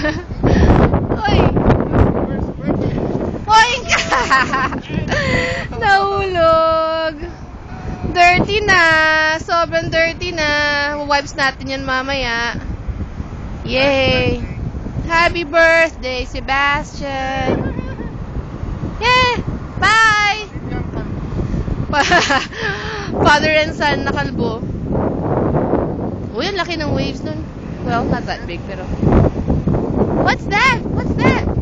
Uy! Uy! Nahulog! Dirty na! Sobrang dirty na! Wipes natin yan mamaya. Yay! Happy birthday, Sebastian! Yeah! Bye! Father and son na kalbo. Uy, ang laki ng waves nun. Well, not that big, pero... What's that? What's that?